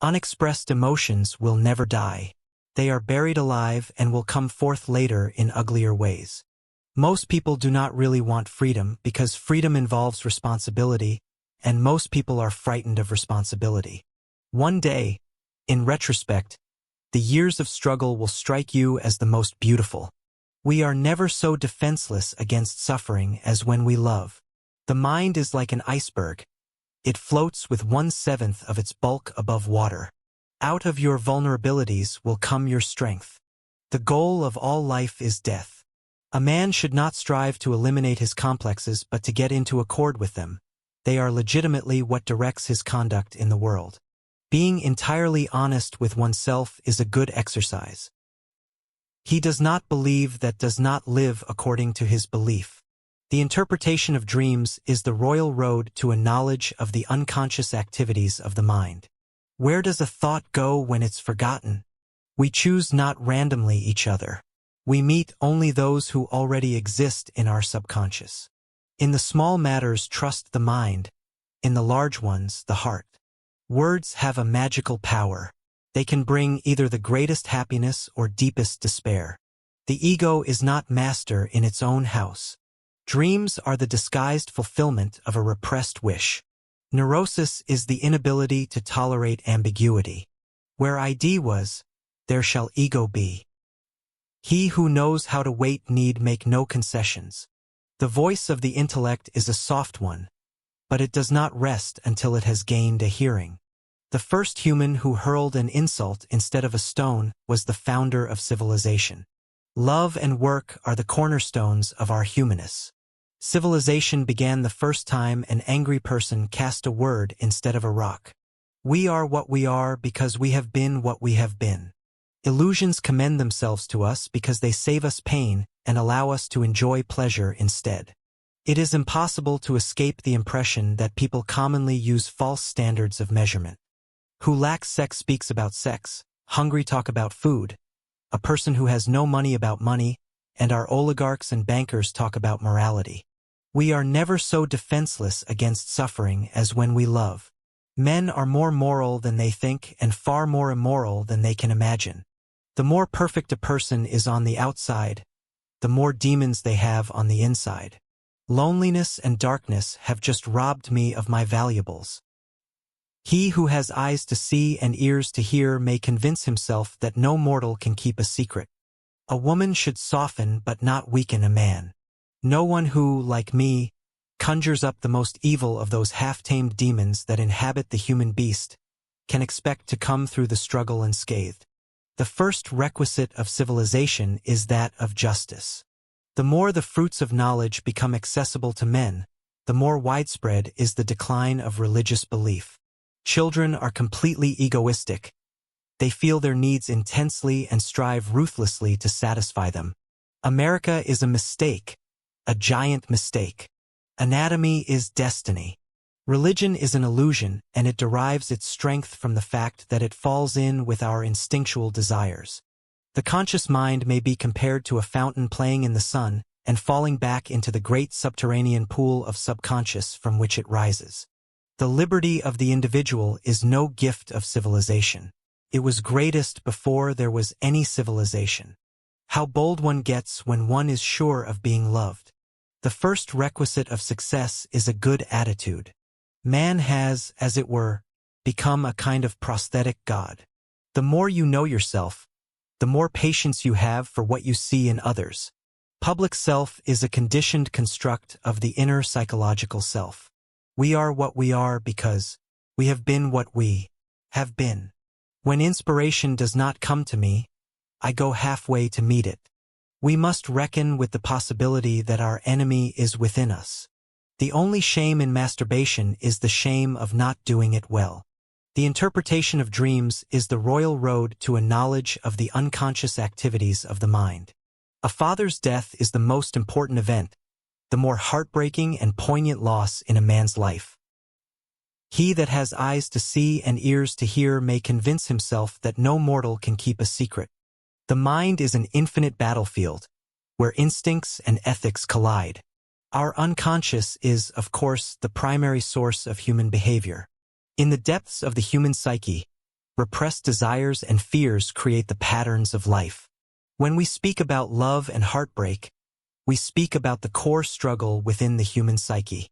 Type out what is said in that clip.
Unexpressed emotions will never die. They are buried alive and will come forth later in uglier ways. Most people do not really want freedom because freedom involves responsibility, and most people are frightened of responsibility. One day, in retrospect, the years of struggle will strike you as the most beautiful. We are never so defenseless against suffering as when we love. The mind is like an iceberg. It floats with 1/7 of its bulk above water. Out of your vulnerabilities will come your strength. The goal of all life is death. A man should not strive to eliminate his complexes but to get into accord with them. They are legitimately what directs his conduct in the world. Being entirely honest with oneself is a good exercise. He does not believe that does not live according to his belief. The interpretation of dreams is the royal road to a knowledge of the unconscious activities of the mind. Where does a thought go when it's forgotten? We choose not randomly each other. We meet only those who already exist in our subconscious. In the small matters, trust the mind. In the large ones, the heart. Words have a magical power. They can bring either the greatest happiness or deepest despair. The ego is not master in its own house. Dreams are the disguised fulfillment of a repressed wish. Neurosis is the inability to tolerate ambiguity. Where ID was, there shall ego be. He who knows how to wait need make no concessions. The voice of the intellect is a soft one, but it does not rest until it has gained a hearing. The first human who hurled an insult instead of a stone was the founder of civilization. Love and work are the cornerstones of our humanness. Civilization began the first time an angry person cast a word instead of a rock. We are what we are because we have been what we have been. Illusions commend themselves to us because they save us pain and allow us to enjoy pleasure instead. It is impossible to escape the impression that people commonly use false standards of measurement. Who lacks sex speaks about sex, hungry talk about food, a person who has no money about money, and our oligarchs and bankers talk about morality. We are never so defenseless against suffering as when we love. Men are more moral than they think and far more immoral than they can imagine. The more perfect a person is on the outside, the more demons they have on the inside. Loneliness and darkness have just robbed me of my valuables. He who has eyes to see and ears to hear may convince himself that no mortal can keep a secret. A woman should soften but not weaken a man. No one who, like me, conjures up the most evil of those half-tamed demons that inhabit the human beast, can expect to come through the struggle unscathed. The first requisite of civilization is that of justice. The more the fruits of knowledge become accessible to men, the more widespread is the decline of religious belief. Children are completely egoistic. They feel their needs intensely and strive ruthlessly to satisfy them. America is a mistake, a giant mistake. Anatomy is destiny. Religion is an illusion, and it derives its strength from the fact that it falls in with our instinctual desires. The conscious mind may be compared to a fountain playing in the sun and falling back into the great subterranean pool of subconscious from which it rises. The liberty of the individual is no gift of civilization. It was greatest before there was any civilization. How bold one gets when one is sure of being loved. The first requisite of success is a good attitude. Man has, as it were, become a kind of prosthetic god. The more you know yourself, the more patience you have for what you see in others. Public self is a conditioned construct of the inner psychological self. We are what we are because we have been what we have been. When inspiration does not come to me, I go halfway to meet it. We must reckon with the possibility that our enemy is within us. The only shame in masturbation is the shame of not doing it well. The interpretation of dreams is the royal road to a knowledge of the unconscious activities of the mind. A father's death is the most important event, the more heartbreaking and poignant loss in a man's life. He that has eyes to see and ears to hear may convince himself that no mortal can keep a secret. The mind is an infinite battlefield, where instincts and ethics collide. Our unconscious is, of course, the primary source of human behavior. In the depths of the human psyche, Repressed desires and fears create the patterns of life. When we speak about love and heartbreak, we speak about the core struggle within the human psyche.